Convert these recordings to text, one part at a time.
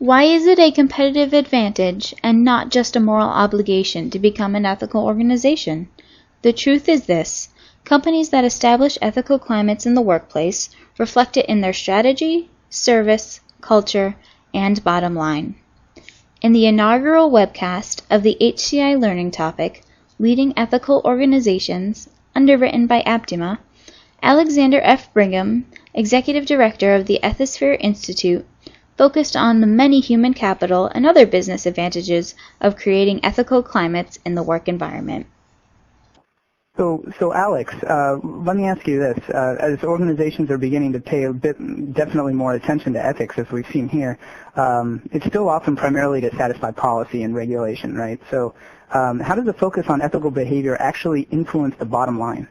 Why is it a competitive advantage and not just a moral obligation to become an ethical organization? The truth is this: companies that establish ethical climates in the workplace reflect it in their strategy, service, culture, and bottom line. In the inaugural webcast of the HCI Learning topic, Leading Ethical Organizations, underwritten by Aptima, Alexander F. Brigham, Executive Director of the Ethisphere Institute, focused on the many human capital and other business advantages of creating ethical climates in the work environment. So Alex, let me ask you this. As organizations are beginning to pay definitely more attention to ethics, as we've seen here, it's still often primarily to satisfy policy and regulation, right? So how does the focus on ethical behavior actually influence the bottom line?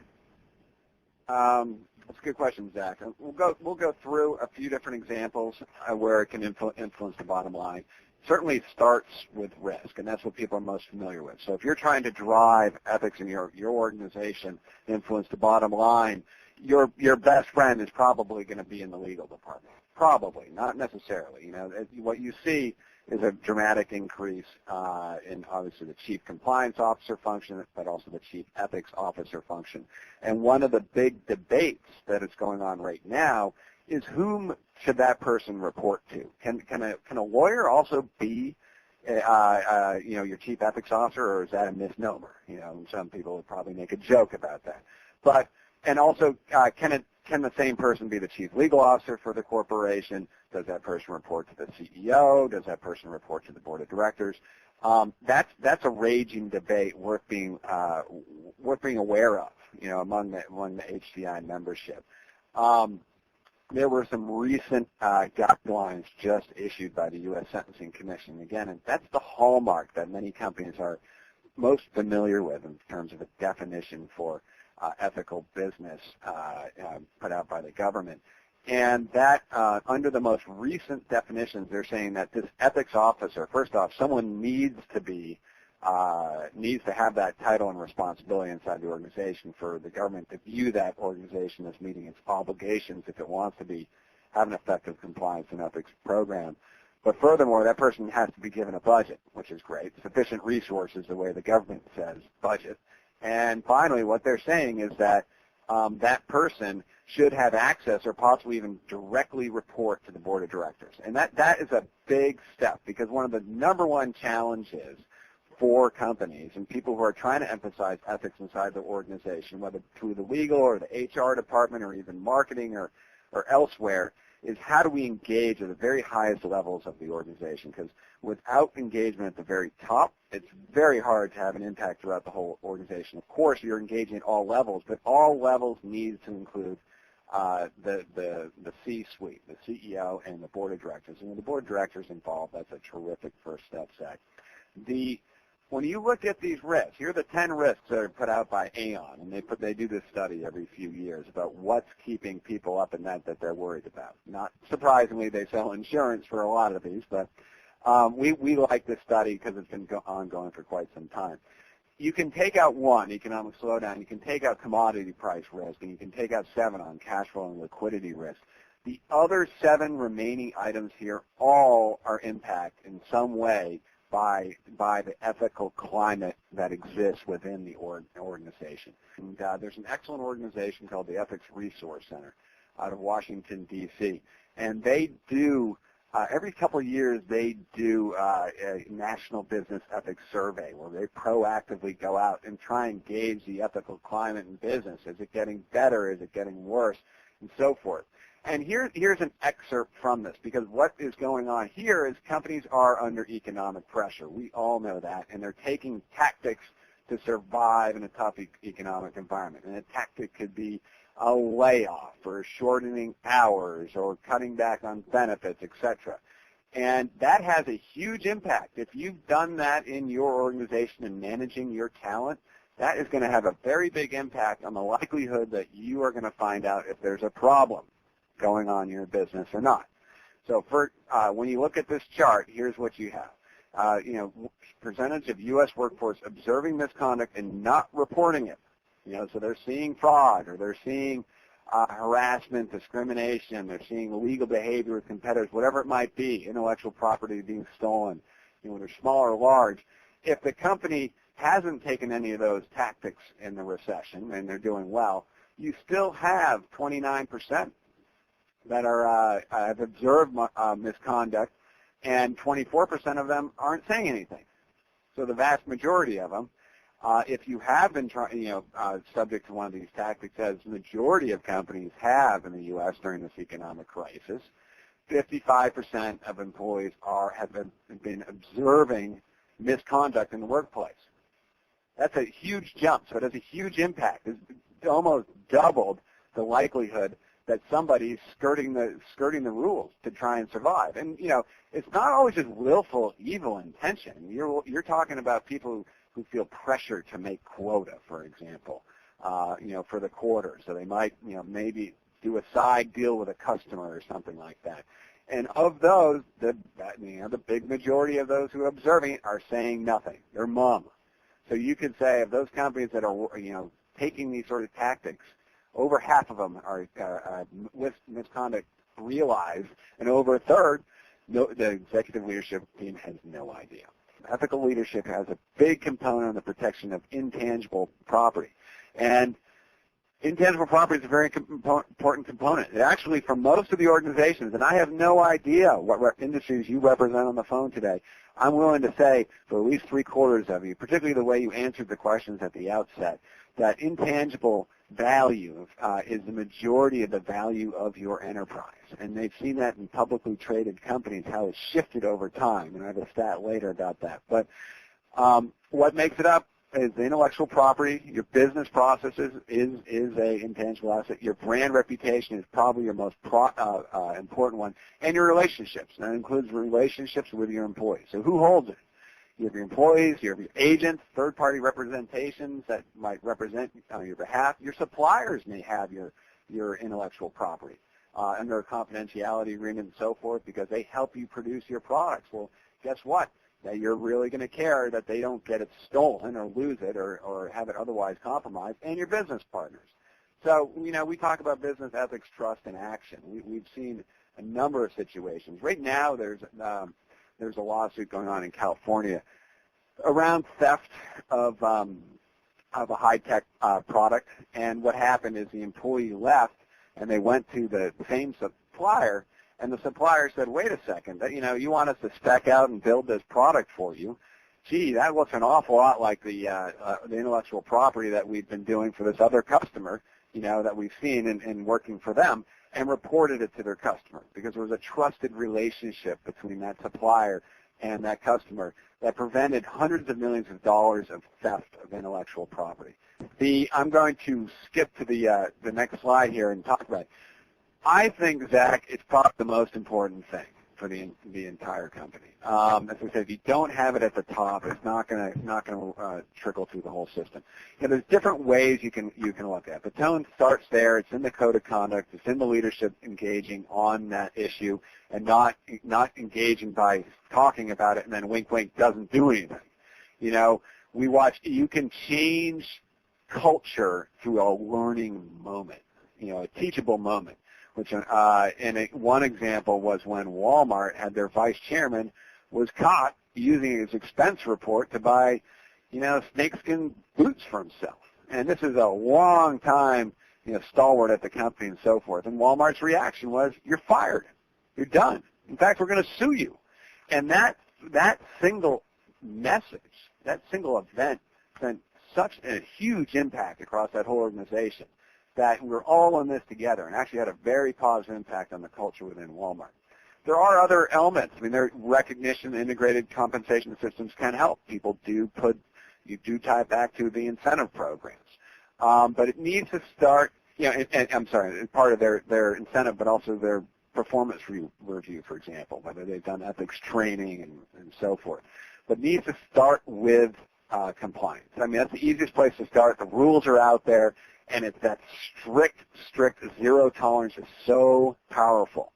That's a good question, Zach. We'll go through a few different examples where it can influence the bottom line. Certainly starts with risk, and that's what people are most familiar with. So if you're trying to drive ethics in your organization, influence the bottom line, your best friend is probably going to be in the legal department. Probably, not necessarily. You know, what you see is a dramatic increase in obviously the chief compliance officer function, but also the chief ethics officer function. And one of the big debates that is going on right now is whom should that person report to? Can a lawyer also be your chief ethics officer, or is that a misnomer? You know, some people would probably make a joke about that. But and also can the same person be the chief legal officer for the corporation? Does that person report to the CEO? Does that person report to the board of directors? That's a raging debate worth being aware of, you know, among the HCI membership. There were some recent guidelines just issued by the U.S. Sentencing Commission. Again, and that's the hallmark that many companies are most familiar with in terms of a definition for ethical business put out by the government. And that under the most recent definitions, they're saying that this ethics officer, first off, someone needs to have that title and responsibility inside the organization for the government to view that organization as meeting its obligations if it wants to have an effective compliance and ethics program. But furthermore, that person has to be given a budget, which is great, sufficient resources, the way the government says budget. And finally, what they're saying is that that person should have access or possibly even directly report to the board of directors. And that is a big step, because one of the number one challenges for companies and people who are trying to emphasize ethics inside the organization, whether through the legal or the HR department or even marketing or elsewhere, is how do we engage at the very highest levels of the organization? Because without engagement at the very top, it's very hard to have an impact throughout the whole organization. Of course, you're engaging at all levels, but all levels need to include the C-suite, the CEO and the board of directors. And when the board of directors involved, that's a terrific first step, Zach. When you look at these risks, here are the 10 risks that are put out by Aon, and they do this study every few years about what's keeping people up at night that they're worried about. Not surprisingly, they sell insurance for a lot of these, but we like this study because it's been ongoing for quite some time. You can take out 1, economic slowdown. You can take out commodity price risk, and you can take out 7 on cash flow and liquidity risk. The other 7 remaining items here all are impacted in some way by the ethical climate that exists within the organization. And there's an excellent organization called the Ethics Resource Center out of Washington, D.C., and they do, every couple of years, they do a national business ethics survey where they proactively go out and try and gauge the ethical climate in business. Is it getting better? Is it getting worse? And so forth. And here's an excerpt from this, because what is going on here is companies are under economic pressure. We all know that, and they're taking tactics to survive in a tough economic environment. And a tactic could be a layoff or shortening hours or cutting back on benefits, etc. And that has a huge impact. If you've done that in your organization and managing your talent, that is going to have a very big impact on the likelihood that you are going to find out if there's a problem going on in your business or not. So when you look at this chart, here's what you have. Percentage of U.S. workforce observing misconduct and not reporting it. So they're seeing fraud, or they're seeing harassment, discrimination. They're seeing illegal behavior with competitors, whatever it might be, intellectual property being stolen, whether small or large. If the company hasn't taken any of those tactics in the recession and they're doing well, you still have 29% that have observed misconduct, and 24% of them aren't saying anything. So the vast majority of them, if you have been subject to one of these tactics, as the majority of companies have in the U.S. during this economic crisis, 55% of employees have been observing misconduct in the workplace. That's a huge jump, so it has a huge impact. It's almost doubled the likelihood that somebody's skirting the rules to try and survive. And it's not always just willful evil intention. You're talking about people who feel pressure to make quota, for example, for the quarter. So they might maybe do a side deal with a customer or something like that. And of those, the big majority of those who are observing it are saying nothing. They're mum. So you could say of those companies that are taking these sort of tactics, over half of them are misconduct realized, and over a third, the executive leadership team has no idea. Ethical leadership has a big component on the protection of intangible property. And intangible property is a very important component. It actually, for most of the organizations, and I have no idea what industries you represent on the phone today, I'm willing to say for at least three-quarters of you, particularly the way you answered the questions at the outset, that intangible value is the majority of the value of your enterprise. And they've seen that in publicly traded companies, how it's shifted over time. And I have a stat later about that. But what makes it up is the intellectual property. Your business processes is a intangible asset. Your brand reputation is probably your most important one. And your relationships. And that includes relationships with your employees. So who holds it? You have your employees, you have your agents, third-party representations that might represent on your behalf. Your suppliers may have your intellectual property under a confidentiality agreement and so forth because they help you produce your products. Well, guess what? That you're really going to care that they don't get it stolen or lose it or have it otherwise compromised, and your business partners. So, we talk about business ethics, trust, and action. We've seen a number of situations. Right now, there's a lawsuit going on in California around theft of a high-tech product. And what happened is the employee left, and they went to the same supplier, and the supplier said, wait a second, you want us to spec out and build this product for you. Gee, that looks an awful lot like the intellectual property that we've been doing for this other customer, that we've seen in working for them, and reported it to their customer because there was a trusted relationship between that supplier and that customer that prevented hundreds of millions of dollars of theft of intellectual property. I'm going to skip to the next slide here and talk about it. I think, Zach, it's probably the most important thing for the entire company. As I said, if you don't have it at the top, it's not going to trickle through the whole system. There's different ways you can look at it. The tone starts there. It's in the code of conduct. It's in the leadership engaging on that issue and not engaging by talking about it and then wink, wink, doesn't do anything. You can change culture through a learning moment, a teachable moment. One example was when Walmart had their vice chairman was caught using his expense report to buy, snakeskin boots for himself. And this is a long time, stalwart at the company and so forth. And Walmart's reaction was, you're fired. You're done. In fact, we're going to sue you. And that single message, that single event sent such a huge impact across that whole organization that we're all in this together and actually had a very positive impact on the culture within Walmart. There are other elements. Their recognition, integrated compensation systems can help. People you do tie it back to the incentive programs. But it needs to start, part of their incentive, but also their performance review, for example, whether they've done ethics training and so forth. But it needs to start with compliance. That's the easiest place to start. The rules are out there. And it's that strict zero tolerance is so powerful.